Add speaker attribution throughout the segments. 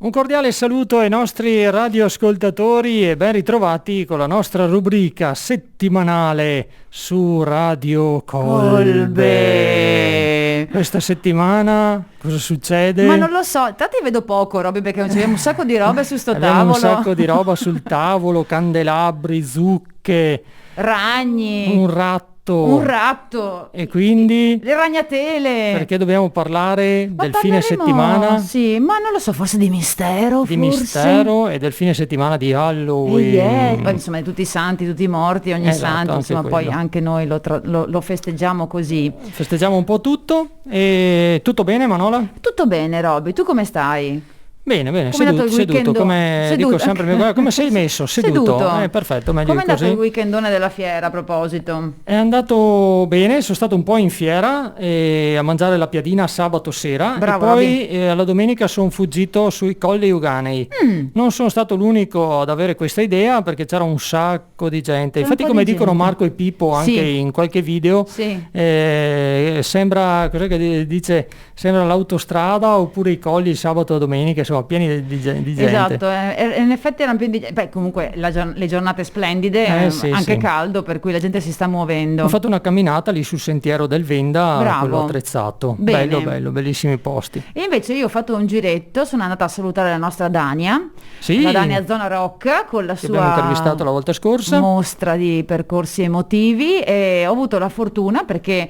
Speaker 1: Un cordiale saluto ai nostri radioascoltatori e ben ritrovati con la nostra rubrica settimanale su Radio Colbe. Questa settimana cosa succede?
Speaker 2: Ma non lo so, intanto io vedo poco, Robby, perché abbiamo un sacco di robe su sto
Speaker 1: Abbiamo
Speaker 2: tavolo.
Speaker 1: un sacco di roba sul tavolo, candelabri, zucche,
Speaker 2: Ragni,
Speaker 1: un ratto.
Speaker 2: e
Speaker 1: quindi?
Speaker 2: le ragnatele.
Speaker 1: Perché dobbiamo parlare
Speaker 2: Ma
Speaker 1: del fine
Speaker 2: parleremo-
Speaker 1: settimana?
Speaker 2: Sì, ma non lo so, forse di mistero,
Speaker 1: Di
Speaker 2: forse.
Speaker 1: mistero e del fine settimana di Halloween.
Speaker 2: Poi insomma di tutti i santi, tutti i morti, ogni
Speaker 1: Esatto,
Speaker 2: santo,
Speaker 1: anche
Speaker 2: insomma poi
Speaker 1: quello.
Speaker 2: anche noi lo festeggiamo così.
Speaker 1: Festeggiamo un po' tutto e tutto bene, Manola?
Speaker 2: Tutto bene, Robby, tu come stai?
Speaker 1: Bene,
Speaker 2: Com'è
Speaker 1: seduto,
Speaker 2: andato il
Speaker 1: seduto,
Speaker 2: weekend?
Speaker 1: come
Speaker 2: Seduto.
Speaker 1: dico sempre, guarda, come sei messo? Seduto. Perfetto, meglio
Speaker 2: Com'è
Speaker 1: di
Speaker 2: andato
Speaker 1: così.
Speaker 2: il weekendone della fiera a proposito?
Speaker 1: È andato bene, sono stato un po' in fiera a mangiare la piadina sabato sera.
Speaker 2: Bravo,
Speaker 1: e poi alla domenica sono fuggito sui Colli Euganei. Non sono stato l'unico ad avere questa idea perché c'era un sacco di gente.
Speaker 2: C'era un
Speaker 1: Infatti,
Speaker 2: po'
Speaker 1: come
Speaker 2: di
Speaker 1: dicono
Speaker 2: gente.
Speaker 1: Marco e Pippo anche
Speaker 2: Sì.
Speaker 1: in qualche video,
Speaker 2: Sì.
Speaker 1: sembra, cos'è che dice? Sembra l'autostrada oppure i colli il sabato e domenica, insomma, pieni di gente.
Speaker 2: Esatto, in effetti erano più di... Beh, comunque le giornate splendide,
Speaker 1: Sì,
Speaker 2: anche
Speaker 1: sì.
Speaker 2: caldo, per cui la gente si sta muovendo.
Speaker 1: Ho fatto una camminata lì sul sentiero del Venda,
Speaker 2: Bravo.
Speaker 1: quello attrezzato.
Speaker 2: Bene.
Speaker 1: Bello, bellissimi posti.
Speaker 2: E invece io ho fatto un giretto, sono andata a salutare la nostra Dania,
Speaker 1: Sì,
Speaker 2: la Dania Zona Rock, con la
Speaker 1: che
Speaker 2: sua
Speaker 1: abbiamo intervistato la volta scorsa.
Speaker 2: mostra di percorsi emotivi, e ho avuto la fortuna perché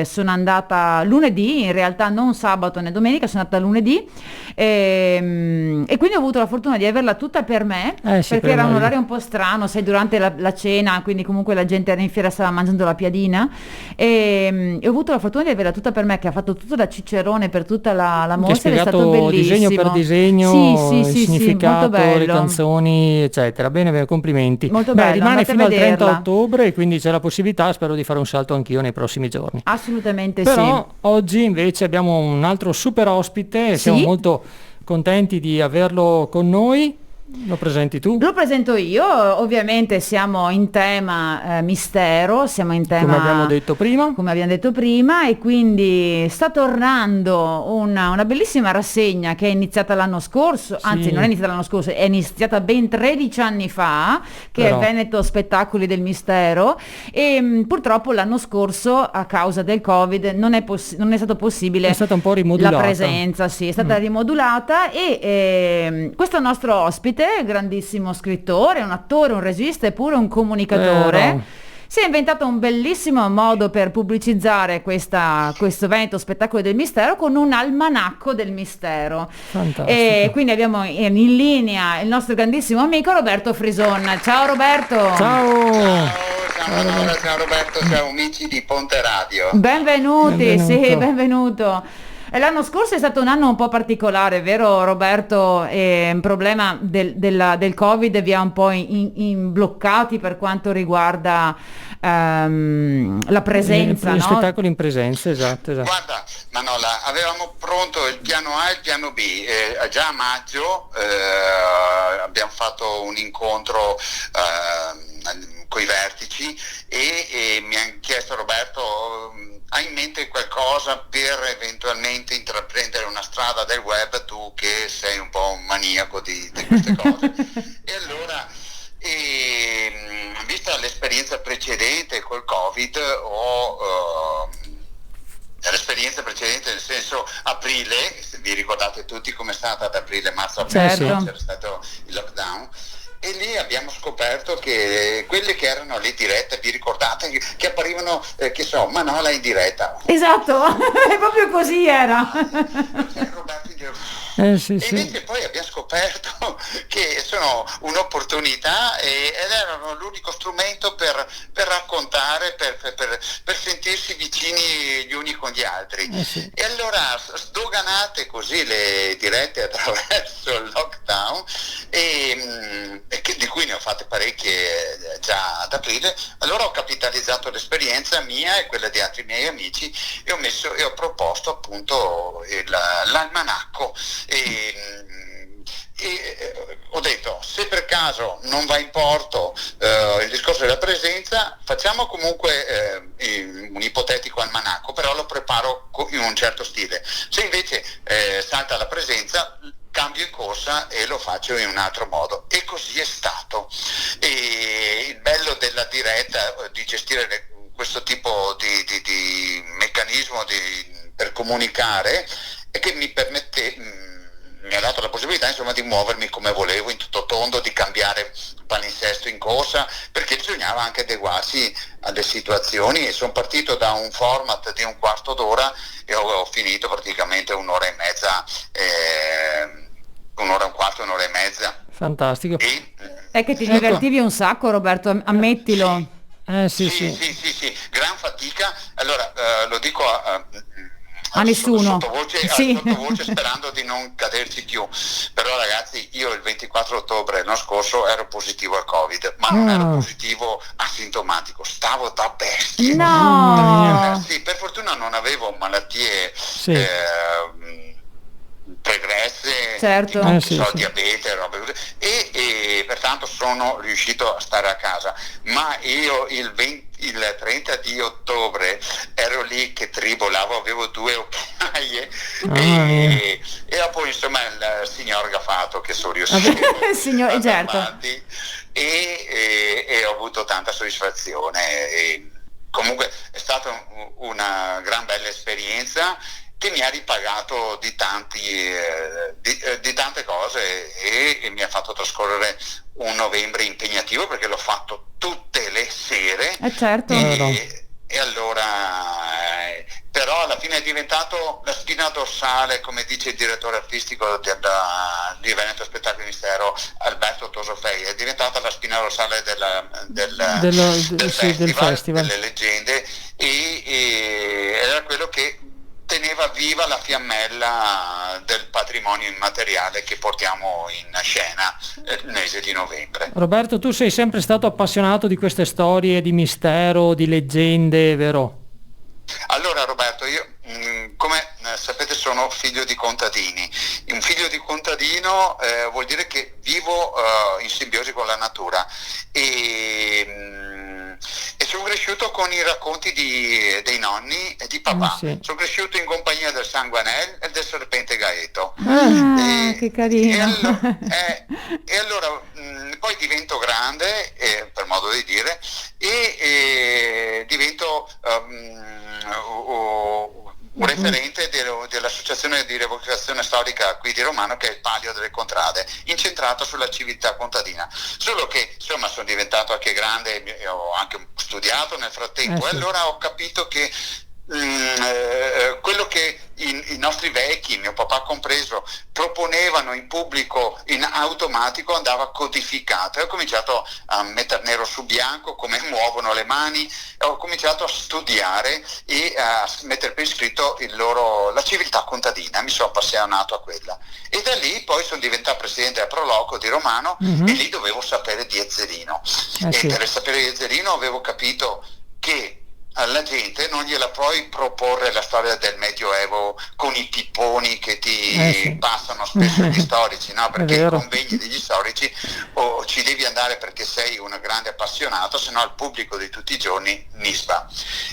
Speaker 2: sono andata lunedì, in realtà non sabato né domenica, sono andata lunedì e quindi ho avuto la fortuna di averla tutta per me,
Speaker 1: Sì,
Speaker 2: perché
Speaker 1: per
Speaker 2: era un
Speaker 1: noi.
Speaker 2: orario un po' strano, sai, durante la cena, quindi comunque la gente era in fiera, stava mangiando la piadina e ho avuto la fortuna di averla tutta per me, che ha fatto tutto da cicerone per tutta la
Speaker 1: Che ha
Speaker 2: mostra ed è stato
Speaker 1: spiegato
Speaker 2: bellissimo.
Speaker 1: disegno per disegno,
Speaker 2: Sì,
Speaker 1: il
Speaker 2: sì,
Speaker 1: significato,
Speaker 2: molto bello.
Speaker 1: le canzoni, eccetera. Bene, complimenti.
Speaker 2: Molto
Speaker 1: Beh,
Speaker 2: bello,
Speaker 1: rimane
Speaker 2: andate a
Speaker 1: fino al 30
Speaker 2: vederla.
Speaker 1: ottobre, quindi c'è la possibilità, spero di fare un salto anch'io nei prossimi giorni.
Speaker 2: Assolutamente
Speaker 1: Però
Speaker 2: sì.
Speaker 1: oggi invece abbiamo un altro super ospite, siamo
Speaker 2: Sì?
Speaker 1: molto contenti di averlo con noi. Lo presenti tu?
Speaker 2: Lo presento io, ovviamente siamo in tema mistero, siamo in tema...
Speaker 1: Come abbiamo detto prima.
Speaker 2: come abbiamo detto prima, e quindi sta tornando una bellissima rassegna che è iniziata l'anno scorso, anzi
Speaker 1: Sì.
Speaker 2: non è iniziata l'anno scorso, è iniziata ben 13 anni fa, che
Speaker 1: Però.
Speaker 2: è Veneto Spettacoli del Mistero, e purtroppo l'anno scorso a causa del Covid non è stato possibile
Speaker 1: È stata un po' rimodulata.
Speaker 2: la presenza, sì, è stata rimodulata e questo nostro ospite, grandissimo scrittore, un attore, un regista e pure un comunicatore,
Speaker 1: Però.
Speaker 2: si è inventato un bellissimo modo per pubblicizzare questo Veneto Spettacolo del Mistero con un almanacco del mistero.
Speaker 1: Fantastico.
Speaker 2: E quindi abbiamo in linea il nostro grandissimo amico Roberto Frison. Ciao Roberto!
Speaker 1: Ciao!
Speaker 3: Ciao Manuela, ciao Roberto, ciao amici di Ponte Radio.
Speaker 2: Benvenuti, sì,
Speaker 1: Benvenuto.
Speaker 2: benvenuto. E l'anno scorso è stato un anno un po' particolare, vero Roberto? Un problema del Covid vi ha un po' bloccati per quanto riguarda la presenza,
Speaker 1: Gli
Speaker 2: no?
Speaker 1: spettacoli in presenza, esatto.
Speaker 3: Guarda Manola, avevamo pronto il piano A e il piano B, già a maggio abbiamo fatto un incontro coi vertici e mi ha chiesto Roberto, hai in mente qualcosa per eventualmente intraprendere una strada del web, tu che sei un po' un maniaco di queste cose? E allora, vista l'esperienza precedente col Covid, l'esperienza precedente nel senso aprile, se vi ricordate tutti com'è stata ad aprile, marzo, aprile,
Speaker 2: Certo.
Speaker 3: no? C'era stato il lockdown. E lì abbiamo scoperto che quelle che erano le dirette, vi ricordate, che apparivano, che so, Manola in diretta.
Speaker 2: Esatto, proprio così era.
Speaker 3: Roberto dice,
Speaker 1: Sì,
Speaker 3: e
Speaker 1: sì.
Speaker 3: invece poi abbiamo scoperto che sono un'opportunità ed erano l'unico strumento per raccontare, per sentirsi vicini gli uni con gli altri.
Speaker 1: Sì.
Speaker 3: E allora sdoganate così le dirette attraverso il lockdown di cui ne ho fatte parecchie già ad aprile, allora ho capitalizzato l'esperienza mia e quella di altri miei amici e ho proposto appunto l'almanacco e ho detto, se per caso non va in porto il discorso della presenza, facciamo comunque un ipotetico almanacco, però lo preparo in un certo stile. Se invece salta la presenza, cambio in corsa e lo faccio in un altro modo, e così è stato. E il bello della diretta, di gestire questo tipo di meccanismo per comunicare, è che mi ha dato la possibilità, insomma, di muovermi come volevo in tutto tondo, di cambiare palinsesto in corsa, perché bisognava anche adeguarsi alle situazioni, e sono partito da un format di un quarto d'ora e ho finito praticamente un'ora e mezza, un'ora e un quarto, un'ora e mezza.
Speaker 1: Fantastico.
Speaker 2: È che ti divertivi un sacco, Roberto, ammettilo.
Speaker 3: Sì, gran fatica. Allora, lo dico
Speaker 2: a nessuno,
Speaker 3: sottovoce, sperando di non caderci più, però ragazzi, io il 24 ottobre l'anno scorso ero positivo al Covid, ma non ero positivo asintomatico, stavo da bestia.
Speaker 2: No!
Speaker 3: Sì, per fortuna non avevo malattie pregresse,
Speaker 2: certo.
Speaker 3: Diabete, robe così, e pertanto sono riuscito a stare a casa, ma io il 30 di ottobre ero lì che tribolavo, avevo 2 occhiaie e poi insomma il signor Gafato che sono riuscito
Speaker 2: signor, certo.
Speaker 3: avanti, e ho avuto tanta soddisfazione, e comunque è stata una gran bella esperienza che mi ha ripagato di tante cose, e mi ha fatto trascorrere un novembre impegnativo, perché l'ho fatto tutte le sere,
Speaker 2: certo.
Speaker 3: e allora però alla fine è diventato la spina dorsale, come dice il direttore artistico di Veneto Spettacoli Mistero, Alberto Tosofei, è diventata la spina dorsale del festival delle leggende, e era quello che teneva viva la fiammella del patrimonio immateriale che portiamo in scena il mese di novembre.
Speaker 1: Roberto, tu sei sempre stato appassionato di queste storie di mistero, di leggende, vero?
Speaker 3: Allora Roberto, io come sapete sono figlio di contadini. Un figlio di contadino vuol dire che vivo in simbiosi con la natura, e sono cresciuto con i racconti dei nonni e di papà. Sono cresciuto in compagnia del Sanguanel e del serpente Gaeto.
Speaker 2: Che carino.
Speaker 3: E allora poi divento grande, per modo di dire, e divento un referente dell'associazione di rievocazione storica qui di Romano, che è il Palio delle Contrade, incentrato sulla civiltà contadina. Solo che insomma sono diventato anche grande, ho anche studiato nel frattempo, e allora ho capito che quello che i nostri vecchi, mio papà compreso, proponevano in pubblico in automatico andava codificato, e ho cominciato a mettere nero su bianco come muovono le mani, e ho cominciato a studiare e a mettere per iscritto la civiltà contadina, mi sono appassionato a quella, e da lì poi sono diventato presidente del Proloco di Romano, e lì dovevo sapere di Ezzerino, per sapere di Ezzerino avevo capito che alla gente non gliela puoi proporre la storia del Medioevo con i pipponi che ti passano spesso gli storici, no? Perché i convegni degli storici ci devi andare perché sei un grande appassionato, se no il pubblico di tutti i giorni nisba.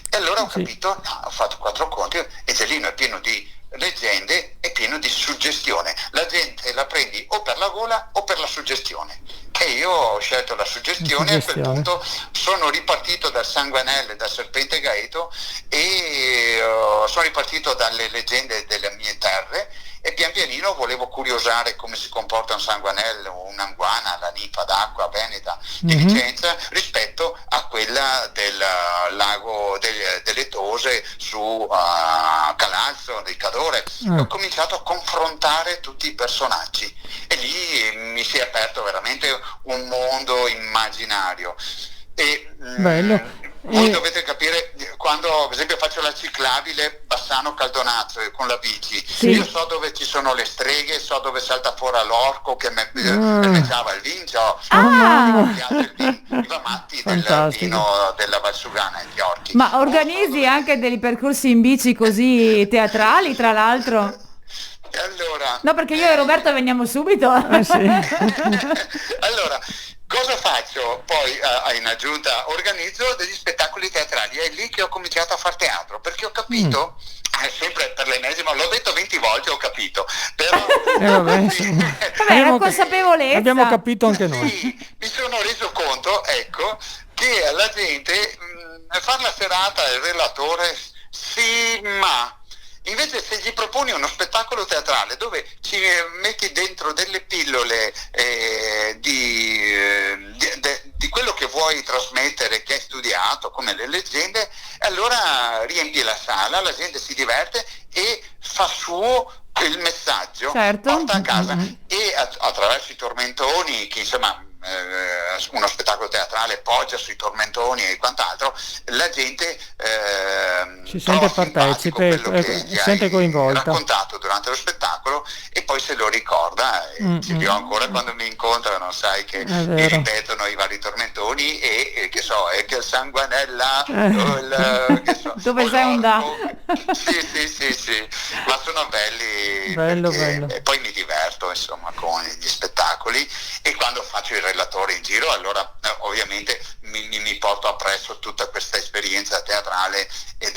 Speaker 3: E allora ho capito, ho fatto 4 conti, e Zellino è pieno di leggende, è pieno di suggestione, la gente la prendi o per la gola o per la suggestione, e io ho scelto la suggestione. A quel punto sono ripartito dal Sanguanello e dal serpente Gaeto, e sono ripartito dalle leggende delle mie terre, e pian pianino volevo curiosare come si comporta un sanguanello, un'anguana, la ninfa d'acqua veneta di Vicenza, rispetto a quella del lago delle Tose su Calalzo, di Cadore. Ho cominciato a confrontare tutti i personaggi, e lì mi si è aperto veramente un mondo immaginario. E voi dovete capire, quando per esempio faccio la ciclabile Bassano-Caldonazzo con la bici, io so dove ci sono le streghe, so dove salta fuori l'orco che mecciava il vin, i matti del vino della Valsugana, gli orchi.
Speaker 2: Ma organizzi anche dei percorsi in bici così teatrali, tra l'altro?
Speaker 3: Allora,
Speaker 2: no, perché io e Roberto veniamo subito.
Speaker 3: Allora, cosa faccio? Poi in aggiunta organizzo degli spettacoli teatrali, è lì che ho cominciato a fare teatro, perché ho capito sempre per l'ennesima, l'ho detto 20 volte, ho capito, però
Speaker 1: vabbè,
Speaker 2: Vabbè, la consapevolezza.
Speaker 1: Abbiamo capito anche noi.
Speaker 3: sì, mi sono reso conto, ecco, che alla gente fare la serata il relatore sì, ma invece se gli proponi uno spettacolo teatrale dove ci metti dentro delle pillole di quello che vuoi trasmettere, che hai studiato, come le leggende, allora riempi la sala, la gente si diverte e fa suo il messaggio,
Speaker 2: certo,
Speaker 3: porta a casa e attraverso i tormentoni, che insomma uno spettacolo teatrale poggia sui tormentoni e quant'altro, la gente
Speaker 1: si sente partecipe, si sente coinvolta,
Speaker 3: raccontato durante lo spettacolo e poi se lo ricorda. Ce li ho ancora quando mi incontrano, sai, che mi ripetono i vari tormentoni e che so, e che il sanguanella che so,
Speaker 2: dove sei un da
Speaker 3: sì, ma sono belli,
Speaker 1: bello.
Speaker 3: E poi mi diverto insomma con gli spettacoli, e quando faccio il relatore in giro allora ovviamente mi porto appresso tutta questa esperienza teatrale e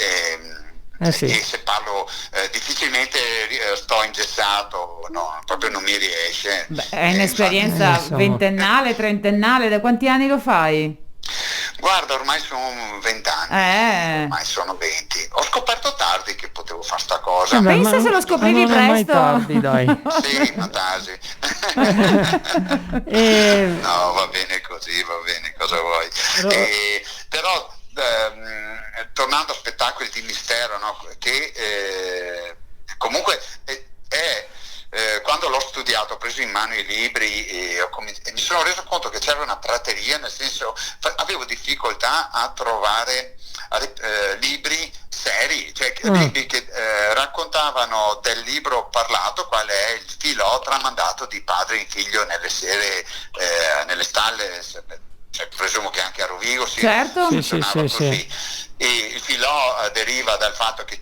Speaker 3: se parlo difficilmente sto ingessato, no, proprio non mi riesce.
Speaker 2: Beh, è un'esperienza ventennale, trentennale, da quanti anni lo fai?
Speaker 3: Guarda, ormai sono 20 anni, ormai sono 20. Ho scoperto tardi che potevo fare sta cosa.
Speaker 2: Pensa se lo scoprivi presto.
Speaker 1: Mai tardi, dai.
Speaker 3: Sì, ma tasi. No, va bene così, cosa vuoi. Però tornando a spettacoli di mistero, no, che comunque quando l'ho studiato, ho preso in mano i libri e mi sono reso conto che c'era una prateria, nel senso avevo difficoltà a trovare libri seri, cioè libri che raccontavano del libro parlato, qual è il filò tramandato di padre in figlio nelle sere, nelle stalle, cioè, presumo che anche a Rovigo funzionava così. Sì. E il filò deriva dal fatto che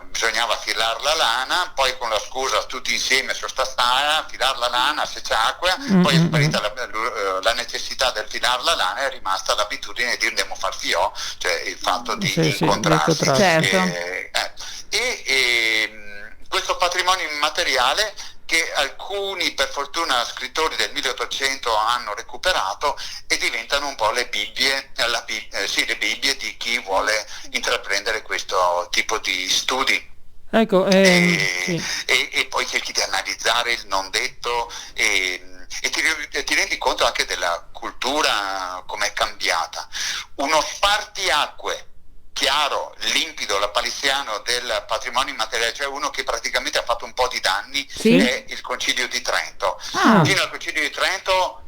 Speaker 3: bisognava filar la lana, poi con la scusa tutti insieme su sta stara, filar la lana se c'acqua, poi è sparita la necessità del filar la lana, è rimasta l'abitudine di dire andiamo a far fiò, cioè il fatto di incontrarsi.
Speaker 2: Certo.
Speaker 3: Questo patrimonio immateriale che alcuni, per fortuna, scrittori del 1800 hanno recuperato e diventano un po' le Bibbie, le Bibbie di chi vuole intraprendere questo tipo di studi.
Speaker 1: Ecco,
Speaker 3: e poi cerchi di analizzare il non detto e ti rendi conto anche della cultura come è cambiata. Uno spartiacque chiaro, limpido, lapalissiano del patrimonio immateriale, cioè uno che praticamente ha fatto un po' di danni, è il Concilio di Trento. Fino al Concilio di Trento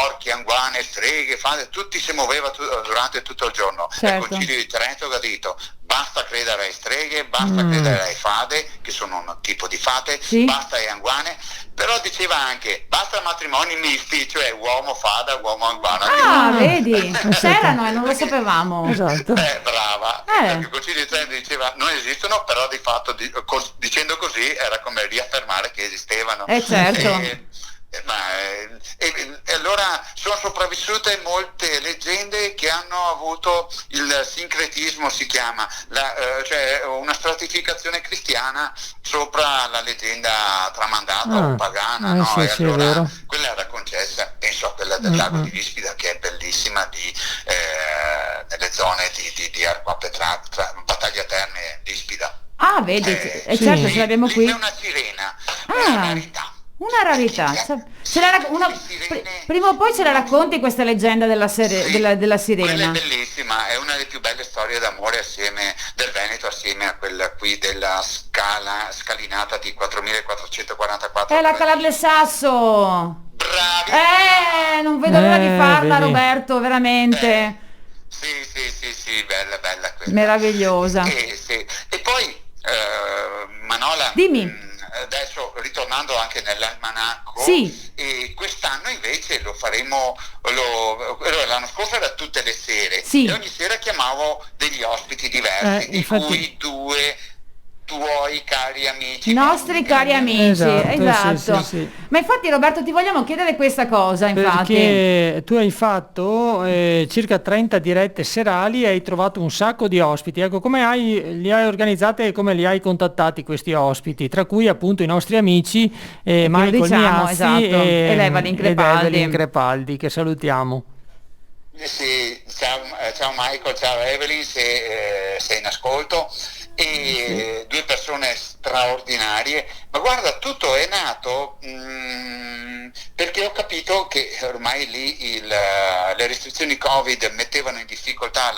Speaker 3: orchi, anguane, streghe, fate, tutti si muoveva durante tutto il giorno.
Speaker 2: Certo.
Speaker 3: Il Concilio di Trento che ha detto basta credere alle streghe, basta credere alle fade, che sono un tipo di fate, basta alle anguane, però diceva anche basta matrimoni misti, cioè uomo fada, uomo anguana.
Speaker 2: Vedi, c'erano e non lo sapevamo.
Speaker 1: Esatto.
Speaker 3: Brava. Il Concilio di Trento diceva non esistono, però di fatto dicendo così era come riaffermare che esistevano.
Speaker 2: Certo.
Speaker 3: E allora sono sopravvissute molte leggende che hanno avuto il sincretismo, si chiama, cioè una stratificazione cristiana sopra la leggenda tramandata o pagana, no?
Speaker 1: Sì,
Speaker 3: e allora
Speaker 1: è vero.
Speaker 3: quella era concessa, penso a quella del lago di Vispida, che è bellissima, nelle zone di Arquapetra, Battaglia Terme di Ispida.
Speaker 2: Vedi, certo, ce l'abbiamo qui.
Speaker 3: È una sirena, una rarità.
Speaker 2: Una rarità. Prima o poi ce la racconti questa leggenda della sirena.
Speaker 3: Quella è bellissima, è una delle più belle storie d'amore del Veneto, assieme a quella qui della scalinata di 4444.
Speaker 2: È la Calabria Sasso.
Speaker 3: Bravi!
Speaker 2: Non vedo l'ora di farla,
Speaker 1: vedi.
Speaker 2: Roberto, veramente.
Speaker 3: Sì, bella quella.
Speaker 2: Meravigliosa.
Speaker 3: E poi Manola,
Speaker 2: Dimmi.
Speaker 3: Adesso ritornando anche nell'almanacco, e quest'anno invece lo faremo, l'anno scorso era tutte le sere, e ogni sera chiamavo degli ospiti diversi, di cui 2 tuoi cari amici.
Speaker 2: Nostri cari amici, esatto.
Speaker 1: Sì.
Speaker 2: Ma infatti Roberto ti vogliamo chiedere questa cosa, infatti.
Speaker 1: Perché tu hai fatto circa 30 dirette serali e hai trovato un sacco di ospiti. Ecco, li hai organizzate e come li hai contattati questi ospiti? Tra cui appunto i nostri amici Michael Miazzi
Speaker 2: esatto, ed Evelyn
Speaker 1: Crepaldi, che salutiamo.
Speaker 3: Sì, ciao Michael, ciao Evelyn, se sei in ascolto. E due persone straordinarie, ma guarda, tutto è nato perché ho capito che ormai lì le restrizioni Covid mettevano in difficoltà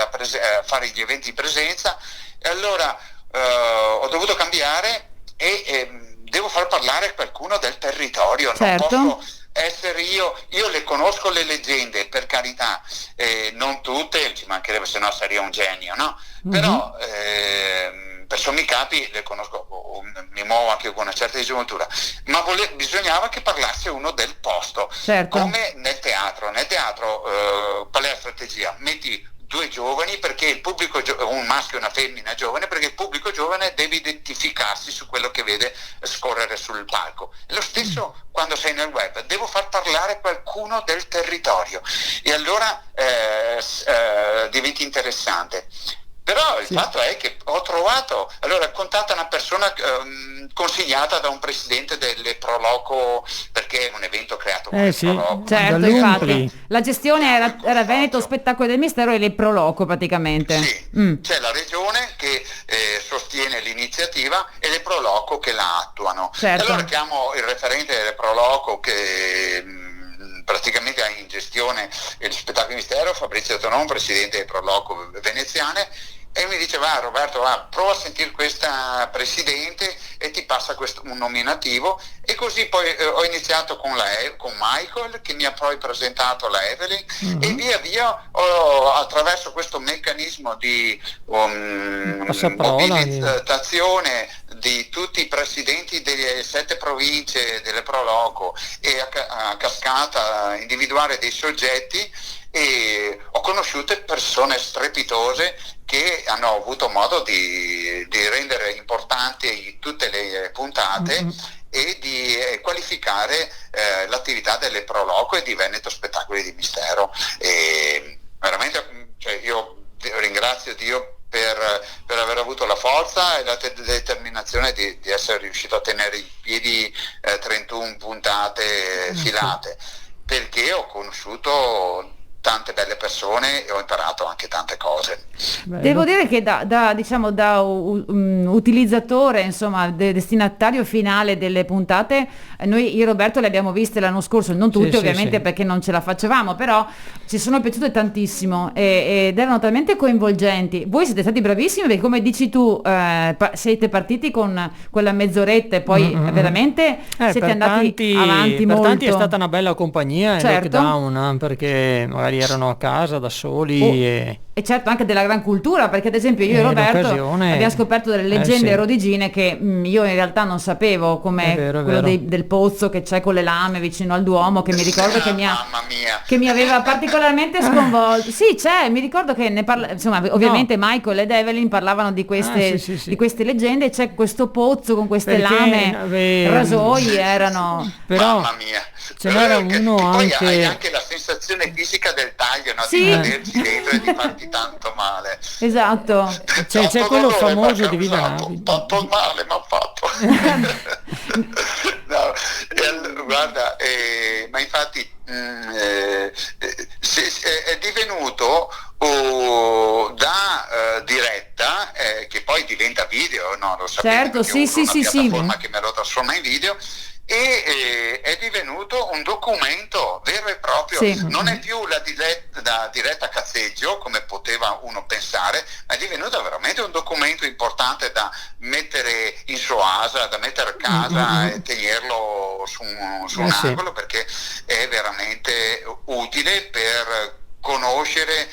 Speaker 3: fare gli eventi in presenza, e allora ho dovuto cambiare e devo far parlare qualcuno del territorio.
Speaker 2: Certo.
Speaker 3: Non posso essere io le conosco le leggende, per carità, non tutte, ci mancherebbe, se no sarei un genio, no? Però per sommi capi le conosco, mi muovo anche con una certa disinvoltura, ma bisognava che parlasse uno del posto,
Speaker 2: certo.
Speaker 3: Come nel teatro, qual è la strategia? Metti due giovani, perché il pubblico un maschio e una femmina giovane, perché il pubblico giovane deve identificarsi su quello che vede scorrere sul palco. Lo stesso quando sei nel web, devo far parlare qualcuno del territorio e allora diventi interessante. Però il fatto è che ho trovato, allora contatta una persona consigliata da un presidente delle Proloco, perché è un evento creato con Proloco.
Speaker 2: Certo, infatti la gestione era Veneto Spettacolo del Mistero e le Proloco praticamente.
Speaker 3: Sì, c'è la regione che sostiene l'iniziativa e le Proloco che la attuano.
Speaker 2: Certo.
Speaker 3: E allora chiamo il referente delle Proloco che praticamente ha in gestione il Spettacolo del Mistero, Fabrizio Tonon, presidente delle Proloco veneziane, e mi dice: va Roberto, prova a sentire questa presidente e ti passa un nominativo. E così poi ho iniziato con Michael, che mi ha poi presentato la Evelyn, e via via attraverso questo meccanismo di mobilitazione di tutti i presidenti delle 7 province delle Proloco e a cascata individuare dei soggetti, e ho conosciuto persone strepitose che hanno avuto modo di rendere importanti tutte le puntate e di qualificare l'attività delle Proloco e di Veneto Spettacoli di Mistero. E veramente, io ringrazio Dio per aver avuto la forza e la determinazione di essere riuscito a tenere in piedi 31 puntate filate, perché ho conosciuto tante belle persone e ho imparato anche tante cose.
Speaker 2: Bello. Devo dire che da utilizzatore, insomma, destinatario finale delle puntate, noi io e Roberto le abbiamo viste l'anno scorso, non tutte ovviamente perché non ce la facevamo, però ci sono piaciute tantissimo ed erano talmente coinvolgenti. Voi siete stati bravissimi perché, come dici tu, siete partiti con quella mezz'oretta e poi veramente siete andati avanti molto.
Speaker 1: Per tanti è stata una bella compagnia in lockdown, perché magari erano a casa da soli
Speaker 2: e certo anche della gran cultura, perché ad esempio io e Roberto abbiamo scoperto delle leggende rodigine che io in realtà non sapevo, come quello del pozzo che c'è con le lame vicino al Duomo, che mi ricordo che mi aveva particolarmente sconvolto. Sì, c'è, mi ricordo che insomma, ovviamente Michael ed Evelyn parlavano di queste di queste leggende. C'è questo pozzo con queste lame, rasoi erano,
Speaker 1: però
Speaker 3: mamma mia,
Speaker 1: ce n'era uno
Speaker 3: poi
Speaker 1: anche.
Speaker 3: hai anche la sensazione fisica del taglio, no?
Speaker 2: Sì.
Speaker 3: Di caderci dentro e di farti tanto male.
Speaker 2: Esatto.
Speaker 1: C'è quello famoso di Viva Navi.
Speaker 3: Tanto male mi ha fatto. No, guarda, ma infatti è divenuto da diretta, che poi diventa video, no? Lo sapete,
Speaker 2: certo, sì,
Speaker 3: una piattaforma che me lo trasforma in video, e è divenuto un documento vero e proprio. Non è più la diretta a cazzeggio come poteva uno pensare, ma è divenuto veramente un documento importante da mettere in soasa, da mettere a casa e tenerlo su un angolo, perché è veramente utile per conoscere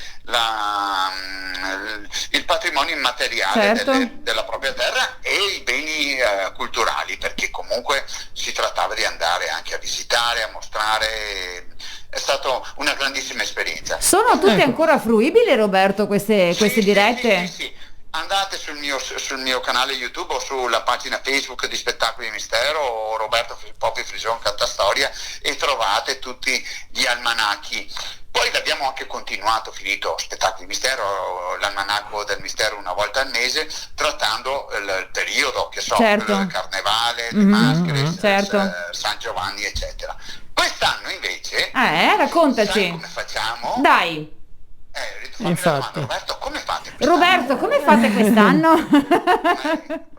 Speaker 3: il patrimonio immateriale della propria terra e i beni culturali, perché comunque si trattava di andare anche a visitare, a mostrare. È stata una grandissima esperienza.
Speaker 2: Sono tutte ancora fruibili, Roberto, queste dirette?
Speaker 3: Sì. andate sul mio canale YouTube o sulla pagina Facebook di Spettacoli di Mistero o Roberto Popi Frison Cantastoria e trovate tutti gli almanacchi. Poi l'abbiamo anche continuato, finito Spettacoli di Mistero, l'almanacco del mistero una volta al mese, trattando il periodo, che so,
Speaker 2: certo,
Speaker 3: quello del carnevale, le maschere,
Speaker 2: certo,
Speaker 3: San Giovanni, eccetera. Quest'anno invece,
Speaker 2: raccontaci.
Speaker 3: sai come facciamo?
Speaker 2: Dai.
Speaker 1: Infatti.
Speaker 3: Roberto, come fate quest'anno?
Speaker 2: Roberto, come fate quest'anno?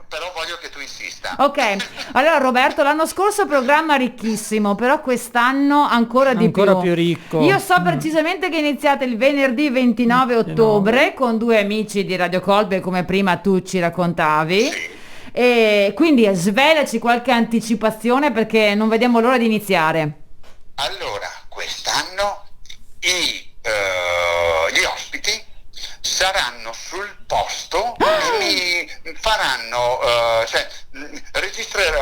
Speaker 3: Però voglio che tu insista.
Speaker 2: Ok, allora Roberto, l'anno scorso programma ricchissimo, però quest'anno ancora di
Speaker 1: più ricco.
Speaker 2: Io so precisamente che iniziate il venerdì 29 ottobre con 2 amici di Radio Colbe, come prima tu ci raccontavi.
Speaker 3: Sì.
Speaker 2: E quindi svelaci qualche anticipazione perché non vediamo l'ora di iniziare.
Speaker 3: Allora, quest'anno gli ospiti saranno sul posto e mi faranno,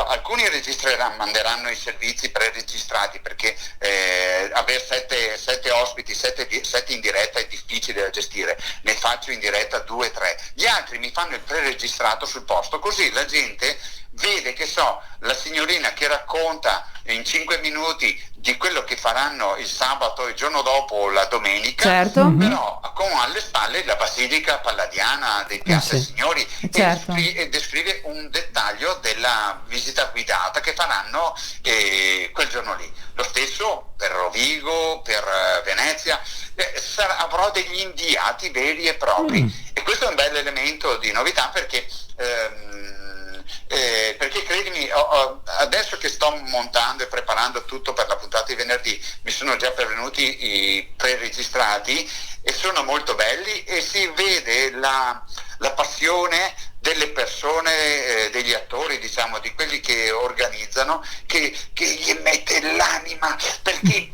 Speaker 3: alcuni manderanno i servizi preregistrati perché avere sette ospiti, sette in diretta è difficile da gestire, ne faccio in diretta 2 o 3, gli altri mi fanno il preregistrato sul posto, così la gente vede, che so, la signorina che racconta in 5 minuti di quello che faranno il sabato, il giorno dopo o la domenica,
Speaker 2: certo,
Speaker 3: però con alle spalle la Basilica Palladiana dei Piazza Signori,
Speaker 2: certo,
Speaker 3: e descrive un dettaglio della visita guidata che faranno quel giorno lì. Lo stesso per Rovigo, per Venezia, avrò degli inviati veri e propri e questo è un bel elemento di novità perché credimi, adesso che sto montando e preparando tutto per la puntata di venerdì, mi sono già pervenuti i preregistrati e sono molto belli e si vede la passione delle persone, degli attori, diciamo, di quelli che organizzano, che gli mette l'anima perché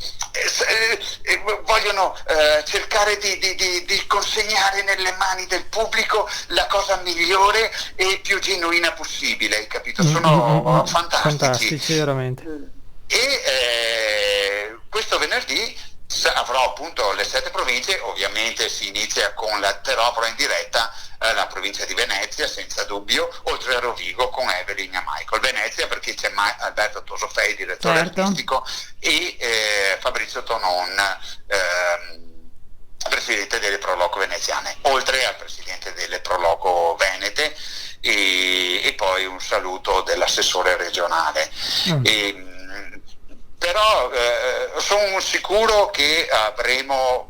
Speaker 3: vogliono cercare di consegnare nelle mani del pubblico la cosa migliore e più genuina possibile, capito? Sono fantastici,
Speaker 1: veramente.
Speaker 3: E questo venerdì avrò appunto le 7 province, ovviamente si inizia con la Teropora in diretta, la provincia di Venezia senza dubbio, oltre a Rovigo con Evelyn e Michael. Venezia perché c'è Alberto Tosofei, direttore artistico, e Fabrizio Tonon, presidente delle Proloco veneziane, oltre al presidente delle Proloco venete e poi un saluto dell'assessore regionale. Però sono sicuro che avremo,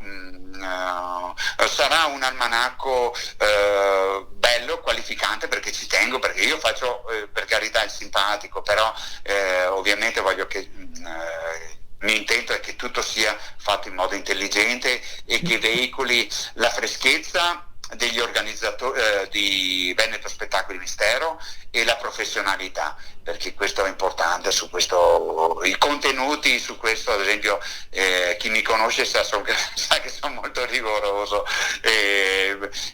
Speaker 3: sarà un almanacco bello, qualificante, perché ci tengo, perché io faccio per carità il simpatico, però ovviamente voglio che mi intento è che tutto sia fatto in modo intelligente e che veicoli la freschezza degli organizzatori di Veneto Spettacoli Mistero e la professionalità, perché questo è importante. Su questo, i contenuti su questo, ad esempio, chi mi conosce sa che sono molto rigoroso,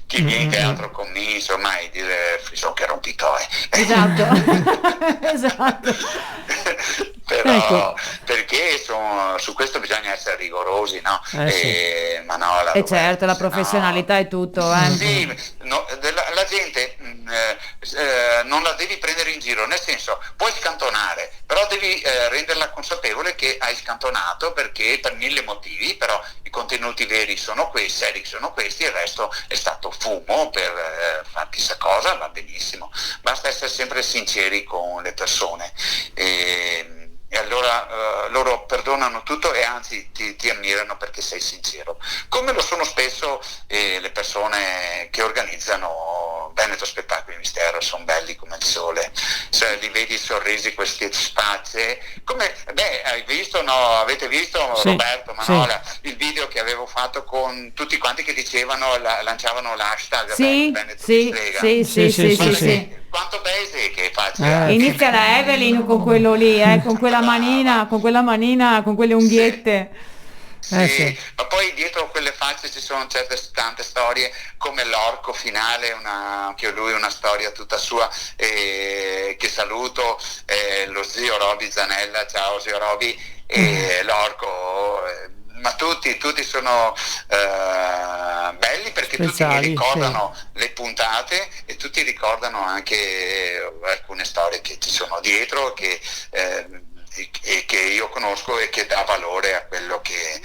Speaker 3: chi viene in teatro con me, insomma, e dire Frison che rompitore.
Speaker 2: Esatto. Esatto.
Speaker 3: Però
Speaker 1: ecco,
Speaker 3: perché su questo bisogna essere rigorosi, no?
Speaker 1: Sì.
Speaker 3: Ma no,
Speaker 2: certo, la professionalità è tutto.
Speaker 3: Sì, la gente non la devi prendere in giro, nel senso, puoi scantonare, però devi renderla consapevole che hai scantonato perché per 1000 motivi, però i contenuti veri sono questi, seri sono questi, il resto è stato fumo per fare chissà cosa, va benissimo, basta essere sempre sinceri con le persone. E allora loro perdonano tutto e anzi ti ammirano perché sei sincero, come lo sono spesso le persone che organizzano Veneto Spettacoli Mistero, sono belli come il sole, se li vedi sorrisi, questi spazze, come hai visto, no? Avete visto, sì, Roberto, Manola, sì, il video che avevo fatto con tutti quanti che dicevano, lanciavano l'hashtag Veneto
Speaker 2: sì.
Speaker 3: Quanto paese che faccia.
Speaker 2: Inizia la Evelyn con quello lì, con quella manina, con quelle unghiette.
Speaker 3: Sì. Ma poi dietro quelle facce ci sono tante storie, come l'orco finale, anche lui una storia tutta sua, che saluto, lo zio Roby Zanella, ciao zio Roby, l'orco. Ma tutti sono belli perché tutti mi
Speaker 1: speciali,
Speaker 3: ricordano le puntate e tutti ricordano anche alcune storie che ci sono dietro, e che io conosco e che dà valore a quello che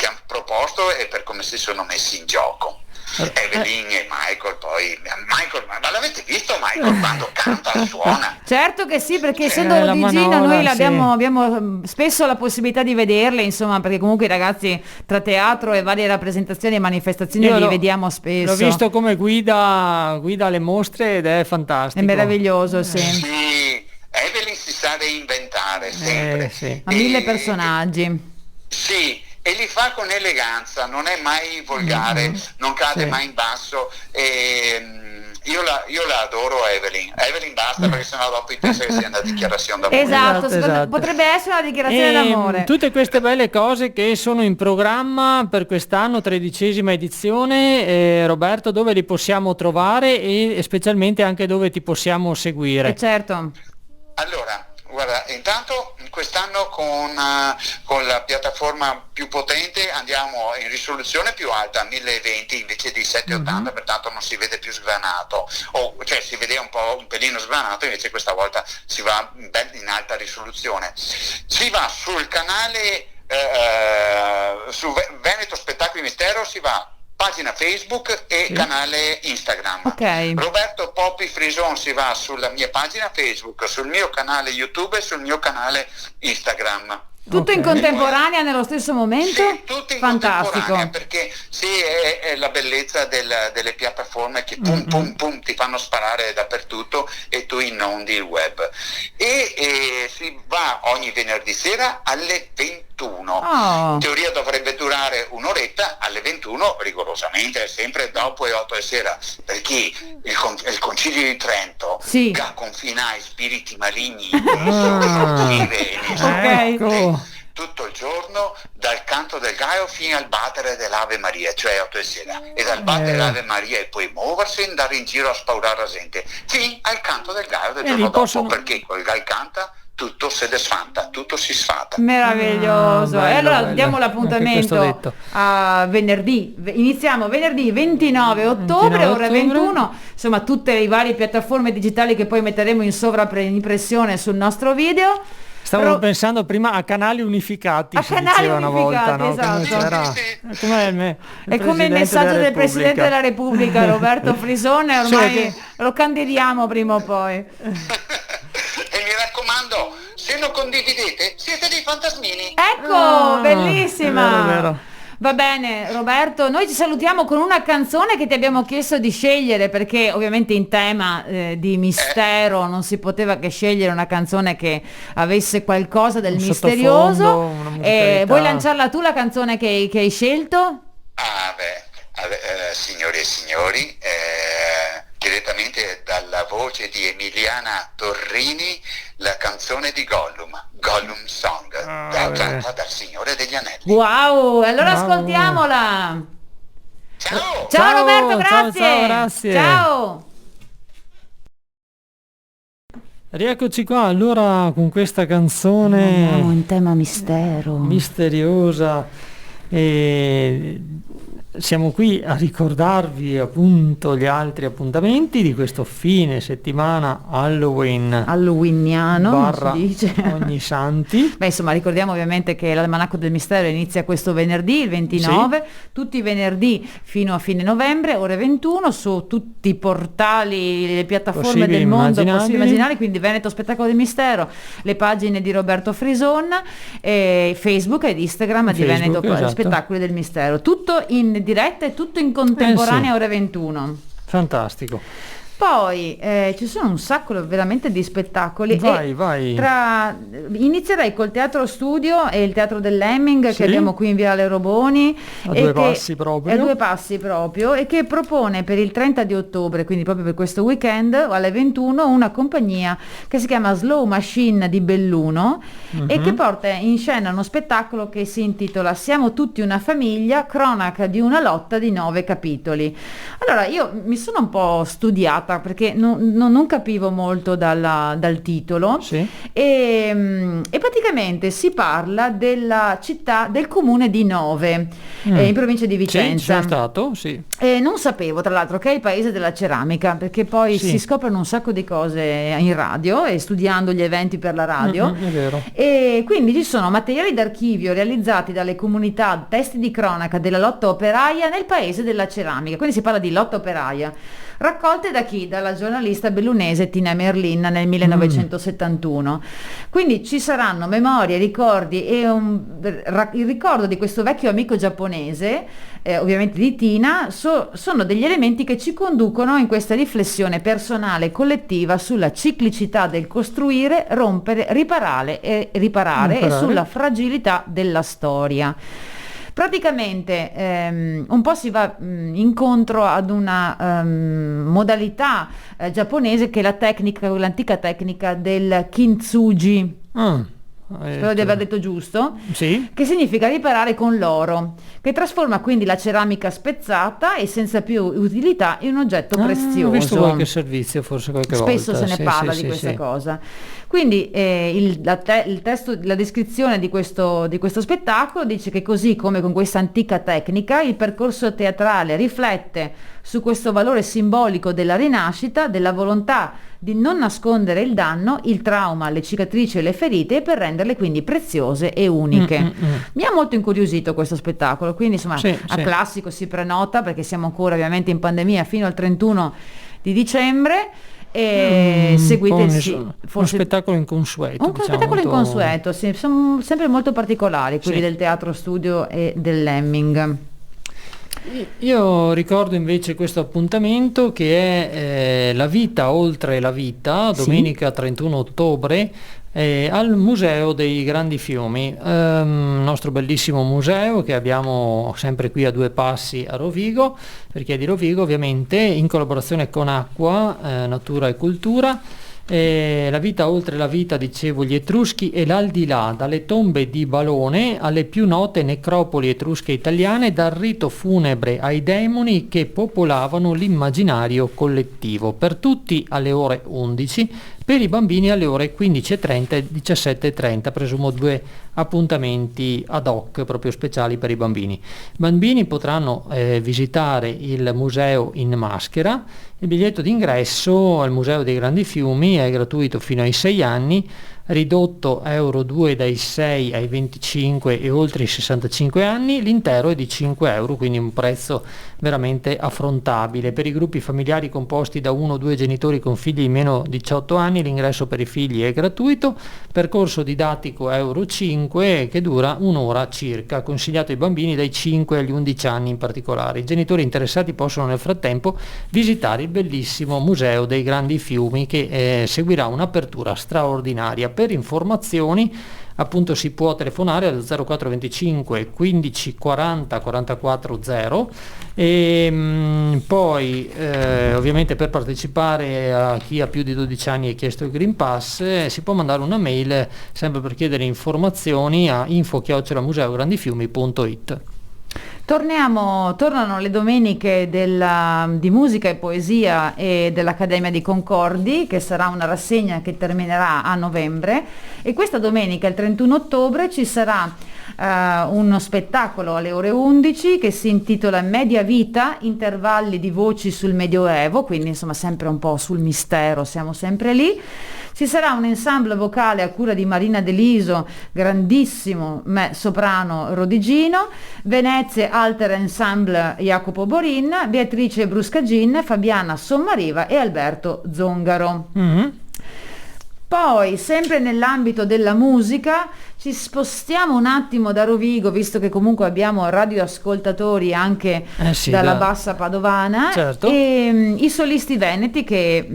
Speaker 3: hanno proposto e per come si sono messi in gioco. Evelyn e Michael, poi Michael, ma l'avete visto Michael quando canta, suona?
Speaker 2: Certo che sì, perché essendo
Speaker 1: la
Speaker 2: Lodigiano
Speaker 1: manola,
Speaker 2: noi
Speaker 1: sì.
Speaker 2: abbiamo spesso la possibilità di vederle, insomma, perché comunque i ragazzi tra teatro e varie rappresentazioni e manifestazioni
Speaker 1: Io
Speaker 2: li vediamo spesso.
Speaker 1: L'ho visto come guida alle mostre ed è fantastico.
Speaker 2: È meraviglioso, sì.
Speaker 3: Sì, Evelyn si sa reinventare sempre.
Speaker 1: Sì.
Speaker 2: Ha mille personaggi.
Speaker 3: Sì, e li fa con eleganza, non è mai volgare, non cade
Speaker 1: Sì.
Speaker 3: mai in basso. Io la adoro Evelyn. Evelyn basta, perché sennò dopo pensa che sia una dichiarazione d'amore.
Speaker 2: Esatto,
Speaker 1: Esatto.
Speaker 2: potrebbe essere una dichiarazione d'amore.
Speaker 1: Tutte queste belle cose che sono in programma per quest'anno, 13ª edizione, Roberto, dove li possiamo trovare e specialmente anche dove ti possiamo seguire?
Speaker 2: Certo.
Speaker 3: Allora, guarda, intanto quest'anno con la piattaforma più potente andiamo in risoluzione più alta, 1020 invece di 780, pertanto non si vede più sgranato, cioè si vede un pelino sgranato, invece questa volta si va in alta risoluzione. Si va sul canale, su Veneto Spettacoli Mistero, si va pagina Facebook e canale Instagram.
Speaker 2: Ok.
Speaker 3: Roberto Poppi Frison si va sulla mia pagina Facebook, sul mio canale YouTube e sul mio canale Instagram.
Speaker 2: Tutto in contemporanea nello stesso momento?
Speaker 3: Sì, tutto in
Speaker 2: Fantastico.
Speaker 3: contemporanea, perché sì, è la bellezza delle piattaforme che pum pum pum ti fanno sparare dappertutto e tu inondi il web. E si va ogni venerdì sera alle 21.
Speaker 2: Oh.
Speaker 3: In teoria dovrebbe durare un'oretta, alle 21 rigorosamente, sempre dopo le 8 di sera, perché il Concilio di Trento
Speaker 2: Sì.
Speaker 3: confina i spiriti maligni
Speaker 1: Ecco.
Speaker 3: tutto il giorno, dal canto del gallo fino al battere dell'Ave Maria, cioè 8 di sera, e dal battere dell'Ave Maria e poi muoversi, andare in giro a spaurare la gente, fino al canto del gallo del giorno dopo, perché quel gallo canta, tutto si desfanta, tutto si sfata.
Speaker 2: Meraviglioso.
Speaker 1: Bello,
Speaker 2: E allora
Speaker 1: bello.
Speaker 2: diamo
Speaker 1: Anche questo
Speaker 2: l'appuntamento
Speaker 1: detto.
Speaker 2: a venerdì. Iniziamo venerdì 29 ottobre,
Speaker 1: 29
Speaker 2: ore
Speaker 1: ottobre.
Speaker 2: 21. Insomma, tutte le varie piattaforme digitali che poi metteremo in sovraimpressione sul nostro video.
Speaker 1: Stavo pensando prima a canali unificati,
Speaker 2: A
Speaker 1: si
Speaker 2: canali
Speaker 1: diceva una volta, no?
Speaker 2: unificati,
Speaker 1: Come
Speaker 2: esatto.
Speaker 1: c'era- come
Speaker 2: È come il messaggio del Presidente della Repubblica, Roberto Frisone, ormai lo candidiamo prima o poi.
Speaker 3: E mi raccomando, se lo condividete, siete dei fantasmini.
Speaker 2: Ecco, bellissima.
Speaker 1: Vero.
Speaker 2: Va bene Roberto, noi ci salutiamo con una canzone che ti abbiamo chiesto di scegliere, perché ovviamente in tema di mistero non si poteva che scegliere una canzone che avesse qualcosa del
Speaker 1: Un
Speaker 2: misterioso.
Speaker 1: sottofondo, una musicalità.
Speaker 2: Vuoi lanciarla tu la canzone che hai scelto?
Speaker 3: Signori e signori, direttamente dalla voce di Emiliana Torrini, la canzone di Gollum Song, cantata dal Signore degli Anelli.
Speaker 2: Wow, allora
Speaker 1: Wow.
Speaker 2: ascoltiamola.
Speaker 3: Ciao!
Speaker 2: Ciao Roberto, grazie.
Speaker 1: ciao, grazie.
Speaker 2: Ciao.
Speaker 1: Rieccoci qua allora con questa canzone
Speaker 2: Andiamo in tema mistero.
Speaker 1: misteriosa e siamo qui a ricordarvi appunto gli altri appuntamenti di questo fine settimana Halloween
Speaker 2: Halloweeniano
Speaker 1: barra
Speaker 2: si dice.
Speaker 1: Ogni Santi.
Speaker 2: Beh, insomma, ricordiamo ovviamente che l'Almanacco del Mistero inizia questo venerdì, il 29, tutti i venerdì fino a fine novembre, ore 21, su tutti i portali, le piattaforme
Speaker 1: Possibili,
Speaker 2: del mondo
Speaker 1: immaginabili.
Speaker 2: possibili e immaginabili, quindi Veneto Spettacolo del Mistero, le pagine di Roberto Frison, Facebook ed Instagram di
Speaker 1: Facebook,
Speaker 2: Veneto
Speaker 1: esatto.
Speaker 2: Spettacoli del Mistero. Tutto in diretta e tutto in contemporanea,
Speaker 1: sì.
Speaker 2: ore 21.
Speaker 1: Fantastico.
Speaker 2: Poi ci sono un sacco veramente di spettacoli.
Speaker 1: Vai.
Speaker 2: Inizierei col Teatro Studio e il Teatro dell'Hemming
Speaker 1: Sì.
Speaker 2: che abbiamo qui in Viale Roboni.
Speaker 1: A due passi proprio.
Speaker 2: A due passi proprio, e che propone per il 30 di ottobre, quindi proprio per questo weekend, alle 21, una compagnia che si chiama Slow Machine di Belluno e che porta in scena uno spettacolo che si intitola Siamo tutti una famiglia, cronaca di una lotta di 9 capitoli. Allora, io mi sono un po' studiata interessata perché non capivo molto dal titolo,
Speaker 1: Sì.
Speaker 2: e praticamente si parla della città, del comune di Nove, in provincia di
Speaker 1: Sì,
Speaker 2: Vicenza.
Speaker 1: sono stato, sì.
Speaker 2: E non sapevo tra l'altro che è il paese della ceramica, perché poi
Speaker 1: Sì.
Speaker 2: si scoprono un sacco di cose in radio e studiando gli eventi per la radio.
Speaker 1: È vero.
Speaker 2: E quindi ci sono materiali d'archivio realizzati dalle comunità, testi di cronaca della lotta operaia nel paese della ceramica, quindi si parla di lotta operaia, raccolte da chi? Dalla giornalista bellunese Tina Merlin nel 1971. Quindi ci saranno memorie, ricordi e il ricordo di questo vecchio amico giapponese, ovviamente di Tina, sono degli elementi che ci conducono in questa riflessione personale e collettiva sulla ciclicità del costruire, rompere, riparare e sulla fragilità della storia. Praticamente un po' si va incontro ad una modalità giapponese che è l'antica tecnica del kintsugi. Spero di aver detto giusto,
Speaker 1: Sì.
Speaker 2: che significa riparare con l'oro, che trasforma quindi la ceramica spezzata e senza più utilità in un oggetto prezioso.
Speaker 1: Ho visto qualche servizio, forse qualche volta.
Speaker 2: Spesso se ne parla di questa cosa. Quindi il testo, la descrizione di questo spettacolo dice che così come con questa antica tecnica, il percorso teatrale riflette su questo valore simbolico della rinascita, della volontà di non nascondere il danno, il trauma, le cicatrici e le ferite per renderle quindi preziose e uniche. Mi ha molto incuriosito questo spettacolo, quindi insomma classico si prenota perché siamo ancora ovviamente in pandemia fino al 31 di dicembre. E seguite
Speaker 1: uno spettacolo inconsueto,
Speaker 2: un spettacolo inconsueto, sì, sono sempre molto particolari quelli del Teatro Studio e del Lemming.
Speaker 1: Io ricordo invece questo appuntamento che è La vita oltre la vita, domenica 31 ottobre, al Museo dei Grandi Fiumi, nostro bellissimo museo che abbiamo sempre qui a due passi a Rovigo, per chi è di Rovigo ovviamente, in collaborazione con Acqua, Natura e Cultura. La vita oltre la vita, dicevo, gli Etruschi e l'aldilà, dalle tombe di Balone alle più note necropoli etrusche italiane, dal rito funebre ai demoni che popolavano l'immaginario collettivo. Per tutti alle ore 11, per i bambini alle ore 15:30 e 17:30, presumo due appuntamenti ad hoc proprio speciali per i bambini. I bambini potranno visitare il museo in maschera. Il biglietto d'ingresso al Museo dei Grandi Fiumi è gratuito fino ai 6 anni, ridotto €2 dai 6 ai 25 e oltre i 65 anni, l'intero è di €5, quindi un prezzo veramente affrontabile. Per i gruppi familiari composti da 1 o 2 genitori con figli di meno di 18 anni l'ingresso per i figli è gratuito, percorso didattico €5 che dura un'ora circa, consigliato ai bambini dai 5 agli 11 anni in particolare. I genitori interessati possono nel frattempo visitare il bellissimo Museo dei Grandi Fiumi che seguirà un'apertura straordinaria. Per informazioni appunto si può telefonare allo 0425 15 40 44 0 e poi ovviamente per partecipare, a chi ha più di 12 anni e chiesto il Green Pass, si può mandare una mail sempre per chiedere informazioni a info@museograndifiumi.it.
Speaker 2: Tornano le domeniche di musica e poesia e dell'Accademia di Concordi, che sarà una rassegna che terminerà a novembre, e questa domenica, il 31 ottobre, ci sarà uno spettacolo alle ore 11 che si intitola Media Vita, intervalli di voci sul Medioevo, quindi insomma sempre un po' sul mistero, siamo sempre lì. Ci sarà un ensemble vocale a cura di Marina Deliso, grandissimo soprano Rodigino, Venezie Alter Ensemble Jacopo Borin, Beatrice Bruscagin, Fabiana Sommariva e Alberto Zongaro. Poi, sempre nell'ambito della musica, ci spostiamo un attimo da Rovigo, visto che comunque abbiamo radioascoltatori anche dalla bassa padovana,
Speaker 1: certo.
Speaker 2: E i solisti veneti che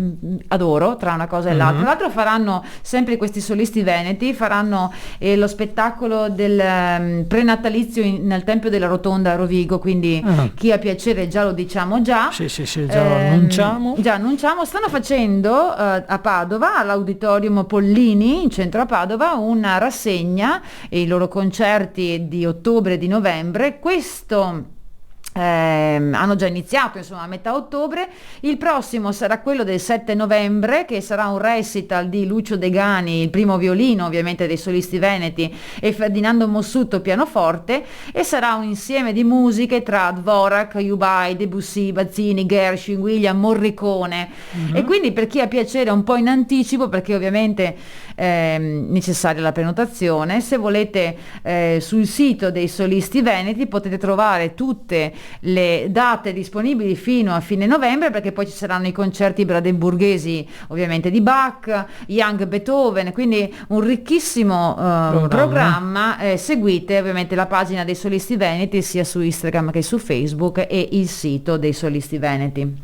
Speaker 2: adoro tra una cosa e l'altra. Tra l'altro faranno sempre questi solisti veneti, faranno lo spettacolo del prenatalizio nel Tempio della Rotonda a Rovigo, quindi chi ha piacere già lo diciamo già.
Speaker 1: Sì, già lo annunciamo.
Speaker 2: Già annunciamo, stanno facendo a Padova, all'Auditorium Pollini, in centro a Padova, una rassegna e i loro concerti di ottobre e di novembre. Questo hanno già iniziato insomma a metà ottobre. Il prossimo sarà quello del 7 novembre, che sarà un recital di Lucio Degani, il primo violino ovviamente dei Solisti Veneti, e Ferdinando Mossuto pianoforte, e sarà un insieme di musiche tra Dvorak, Jubai, Debussy, Bazzini, Gershwin, William, Morricone. E quindi, per chi ha piacere, un po' in anticipo, perché ovviamente necessaria la prenotazione. Se volete, sul sito dei Solisti Veneti potete trovare tutte le date disponibili fino a fine novembre, perché poi ci saranno i concerti brandeburghesi ovviamente di Bach, Young, Beethoven, quindi un ricchissimo programma. Seguite ovviamente la pagina dei Solisti Veneti sia su Instagram che su Facebook, e il sito dei Solisti Veneti.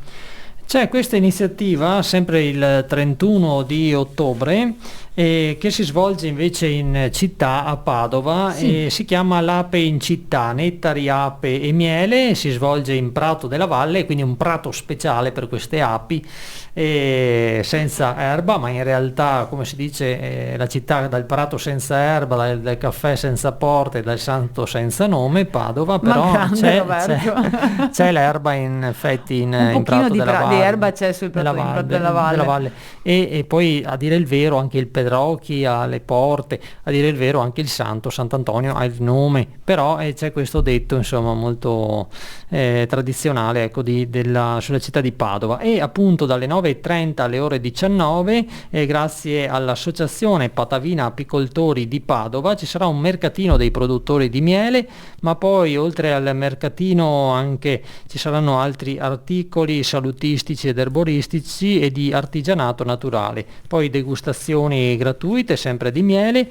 Speaker 1: C'è questa iniziativa sempre il 31 di ottobre che si svolge invece in città, a Padova, e si chiama L'Ape in città, nettari, ape e miele. Si svolge in Prato della Valle, quindi un prato speciale per queste api, senza erba, ma in realtà, come si dice, la città dal prato senza erba, dal caffè senza porte, dal santo senza nome, Padova. Però c'è l'erba in effetti in Prato della Valle.
Speaker 2: Di erba c'è sul Prato della Valle.
Speaker 1: E poi, a dire il vero, anche il Pedrocchi ha le porte, a dire il vero anche il santo Sant'Antonio ha il nome, però c'è questo detto insomma molto tradizionale, ecco, sulla città di Padova. E appunto dalle 9:30 alle ore 19, grazie all'associazione Patavina Apicoltori di Padova, ci sarà un mercatino dei produttori di miele, ma poi oltre al mercatino anche ci saranno altri articoli salutistici ed erboristici e di artigianato naturale, poi degustazioni gratuite sempre di miele,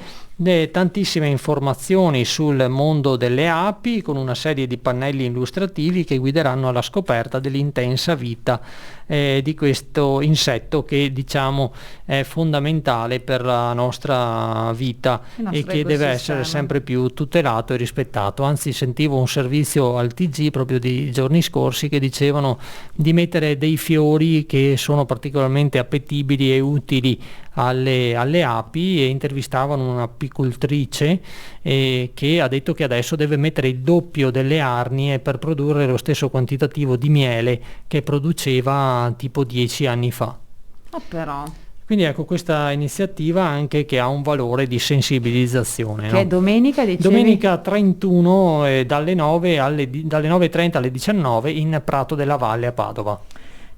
Speaker 1: tantissime informazioni sul mondo delle api, con una serie di pannelli illustrativi che guideranno alla scoperta dell'intensa vita di questo insetto, che diciamo è fondamentale per la nostra vita e che deve essere sempre più tutelato e rispettato. Anzi, sentivo un servizio al TG proprio di giorni scorsi che dicevano di mettere dei fiori che sono particolarmente appetibili e utili alle api, e intervistavano un'apicoltrice che ha detto che adesso deve mettere il doppio delle arnie per produrre lo stesso quantitativo di miele che produceva tipo 10 anni fa.
Speaker 2: Però
Speaker 1: quindi ecco, questa iniziativa anche che ha un valore di sensibilizzazione,
Speaker 2: che è domenica, dicevi?
Speaker 1: Domenica 31 dalle 9:30 alle 19 in Prato della Valle a Padova.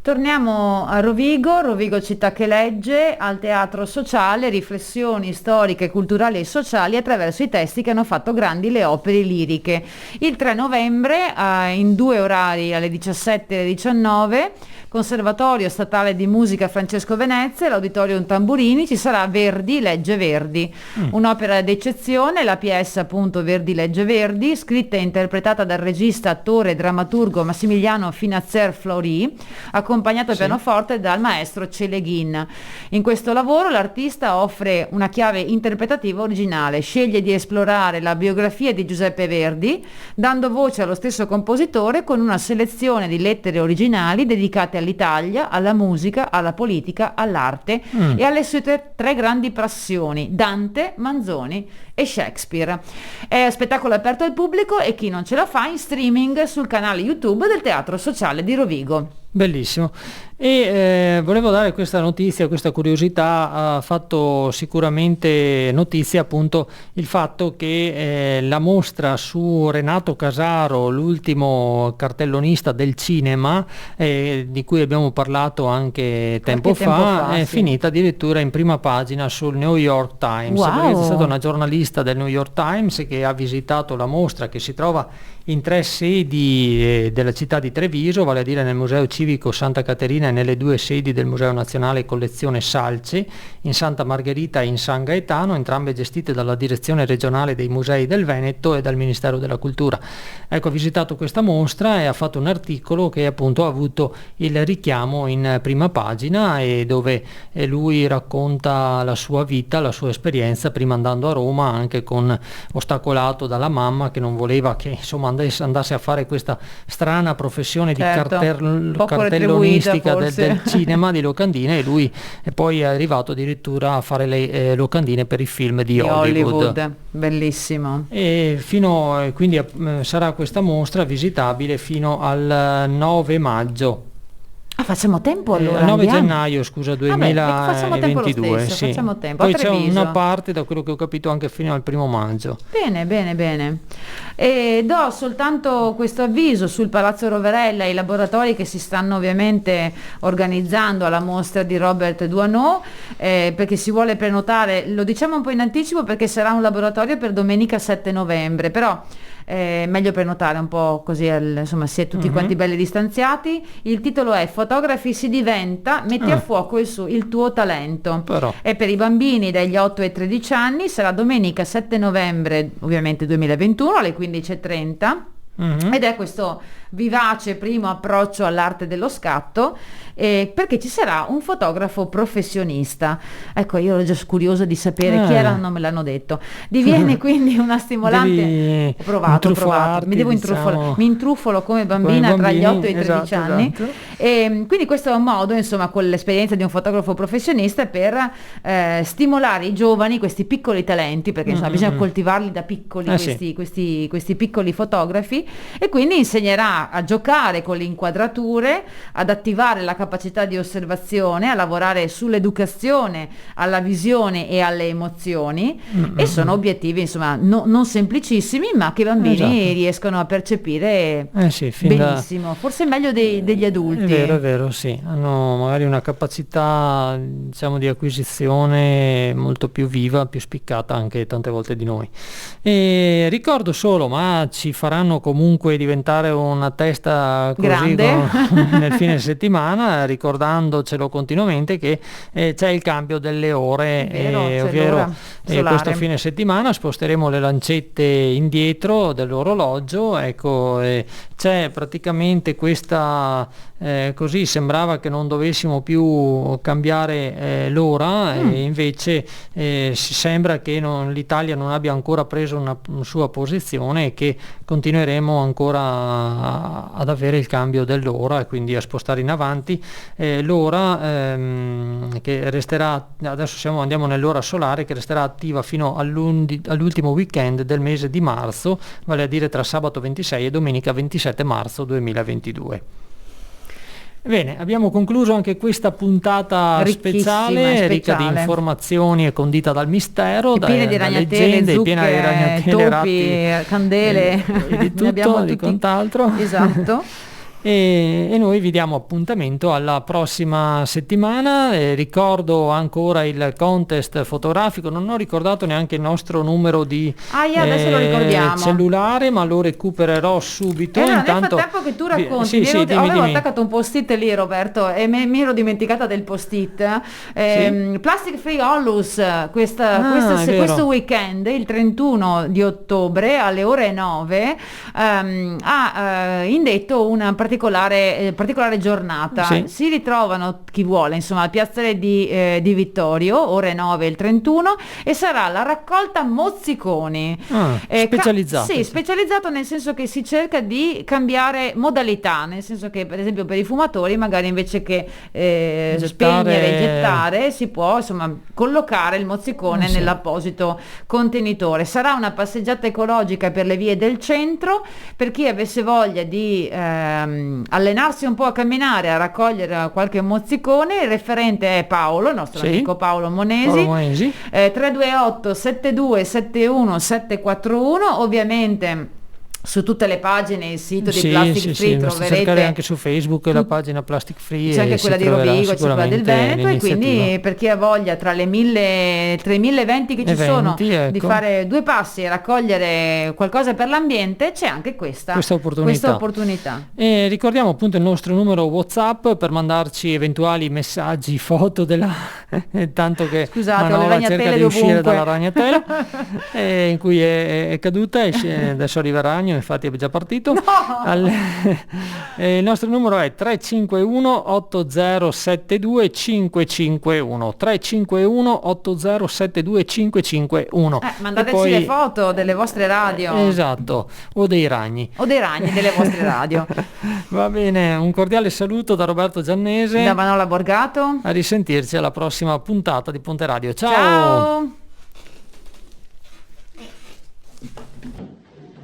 Speaker 2: Torniamo a Rovigo città che legge, al teatro sociale, riflessioni storiche, culturali e sociali attraverso i testi che hanno fatto grandi le opere liriche. Il 3 novembre, in 2 orari, alle 17 e alle 19, Conservatorio Statale di Musica Francesco Venezia, l'Auditorium Tamburini, ci sarà Verdi legge Verdi, un'opera d'eccezione, la PS appunto Verdi legge Verdi, scritta e interpretata dal regista, attore e drammaturgo Massimiliano Finazzer Fleury, accompagnato al pianoforte dal maestro Celeghin. In questo lavoro l'artista offre una chiave interpretativa originale, sceglie di esplorare la biografia di Giuseppe Verdi, dando voce allo stesso compositore con una selezione di lettere originali dedicate all'Italia, alla musica, alla politica, all'arte e alle sue tre grandi passioni, Dante, Manzoni e Shakespeare. È spettacolo aperto al pubblico e chi non ce la fa in streaming sul canale YouTube del Teatro Sociale di Rovigo.
Speaker 1: Bellissimo. E volevo dare questa notizia, questa curiosità. Ha fatto sicuramente notizia appunto il fatto che la mostra su Renato Casaro, l'ultimo cartellonista del cinema, di cui abbiamo parlato anche tempo fa, è finita addirittura in prima pagina sul New York Times. Wow. È stata una giornalista del New York Times che ha visitato la mostra, che si trova in 3 sedi della città di Treviso, vale a dire nel Museo Civico Santa Caterina e nelle 2 sedi del Museo Nazionale Collezione Salce, in Santa Margherita e in San Gaetano, entrambe gestite dalla Direzione Regionale dei Musei del Veneto e dal Ministero della Cultura. Ecco, ha visitato questa mostra e ha fatto un articolo che appunto ha avuto il richiamo in prima pagina, e dove lui racconta la sua vita, la sua esperienza, prima andando a Roma anche ostacolato dalla mamma che non voleva che insomma andasse a fare questa strana professione di cartellonistica del cinema di locandine, e lui è poi arrivato addirittura a fare le locandine per i film di Hollywood.
Speaker 2: Bellissimo.
Speaker 1: E quindi sarà questa mostra visitabile fino al 9 maggio.
Speaker 2: Facciamo tempo allora.
Speaker 1: 9 gennaio, scusa, 2022.
Speaker 2: Facciamo tempo lo stesso,
Speaker 1: sì.
Speaker 2: facciamo tempo.
Speaker 1: Poi c'è una parte, da quello che ho capito, anche fino al 1 maggio.
Speaker 2: Bene. E do soltanto questo avviso sul Palazzo Roverella, i laboratori che si stanno ovviamente organizzando alla mostra di Robert Doisneau, perché si vuole prenotare, lo diciamo un po' in anticipo perché sarà un laboratorio per domenica 7 novembre, però meglio prenotare un po' così, insomma, si è tutti quanti belli distanziati. Il titolo è Fotografi si diventa, metti a fuoco il tuo talento.
Speaker 1: Però.
Speaker 2: E per i bambini dagli 8 ai 13 anni sarà domenica 7 novembre ovviamente 2021 alle 15:30. Ed è questo vivace primo approccio all'arte dello scatto, perché ci sarà un fotografo professionista. Ecco, io ero già curiosa di sapere chi era, non me l'hanno detto. Diviene quindi una stimolante. Ho provato. Mi devo mi intruffolo come bambina tra gli 8 e i 13 anni.
Speaker 1: Esatto.
Speaker 2: E quindi questo è un modo, insomma, con l'esperienza di un fotografo professionista per stimolare i giovani, questi piccoli talenti, perché insomma bisogna coltivarli da piccoli, questi piccoli fotografi, e quindi insegnerà a giocare con le inquadrature, ad attivare la capacità di osservazione, a lavorare sull'educazione, alla visione e alle emozioni, e sono obiettivi insomma non semplicissimi, ma che i bambini riescono a percepire benissimo, forse meglio degli adulti.
Speaker 1: È vero, sì, hanno magari una capacità, diciamo, di acquisizione molto più viva, più spiccata anche tante volte di noi. E ricordo solo, ma ci faranno comunque diventare una testa così
Speaker 2: grande
Speaker 1: nel fine settimana, ricordandocelo continuamente, che c'è il cambio delle ore, ovvero questo fine settimana sposteremo le lancette indietro dell'orologio, ecco, c'è praticamente questa così sembrava che non dovessimo più cambiare l'ora, e invece sembra che l'Italia non abbia ancora preso una sua posizione, e che continueremo ancora ad avere il cambio dell'ora, e quindi a spostare in avanti l'ora, che resterà, adesso andiamo nell'ora solare, che resterà attiva fino all'ultimo weekend del mese di marzo, vale a dire tra sabato 26 e domenica 27 marzo 2022. Bene, abbiamo concluso anche questa puntata speciale, ricca di informazioni e condita dal mistero,
Speaker 2: piena di ragnatele, zucche, topi, ratti, candele,
Speaker 1: e di tutto, di quant'altro.
Speaker 2: Esatto.
Speaker 1: E noi vi diamo appuntamento alla prossima settimana. Ricordo ancora il contest fotografico, non ho ricordato neanche il nostro numero di
Speaker 2: adesso lo ricordiamo,
Speaker 1: cellulare, ma lo recupererò subito.
Speaker 2: Intanto, nel frattempo che tu racconti, avevo attaccato un post-it lì, Roberto, e mi ero dimenticata del post-it. Plastic Free Onlus questo weekend, il 31 di ottobre alle ore 9, ha indetto una particolare giornata. Si ritrovano, chi vuole, insomma, al piazzale di Vittorio, ore 9 il 31, e sarà la raccolta mozziconi.
Speaker 1: Specializzato.
Speaker 2: Specializzato nel senso che si cerca di cambiare modalità, nel senso che per esempio per i fumatori magari invece che spegnere e gettare si può insomma collocare il mozzicone nell'apposito contenitore. Sarà una passeggiata ecologica per le vie del centro, per chi avesse voglia di allenarsi un po' a camminare, a raccogliere qualche mozzicone. Il referente è Paolo, il nostro amico Paolo Monesi. 328 72 71 741, ovviamente su tutte le pagine, il sito di Plastic Free troverete,
Speaker 1: cercare anche su Facebook la pagina Plastic Free,
Speaker 2: c'è anche quella di Rovigo, c'è quella del Veneto, e quindi per chi ha voglia tra i 1000 eventi che ci sono, di fare due passi e raccogliere qualcosa per l'ambiente, c'è anche questa opportunità.
Speaker 1: E ricordiamo appunto il nostro numero WhatsApp per mandarci eventuali messaggi, foto tanto che Manuela cerca di uscire dalla ragnatela in cui è caduta, e adesso arriva il ragno, Antonio, infatti è già partito.
Speaker 2: No!
Speaker 1: Il nostro numero è 351 8072 551, 351 8072 551.
Speaker 2: Mandateci
Speaker 1: E poi,
Speaker 2: le foto delle vostre radio.
Speaker 1: esatto, o dei ragni.
Speaker 2: O dei ragni delle vostre radio.
Speaker 1: Va bene, un cordiale saluto da Roberto Giannese.
Speaker 2: Da Manola Borgato.
Speaker 1: A risentirci alla prossima puntata di Ponte Radio. Ciao!
Speaker 2: Ciao!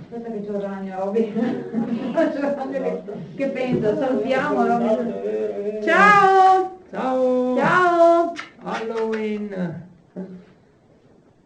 Speaker 2: Aspetta che c'ho il ragno, Roby. Che pensa? Salutiamo, Roby. Ciao!
Speaker 1: Ciao!
Speaker 2: Ciao!
Speaker 1: Halloween!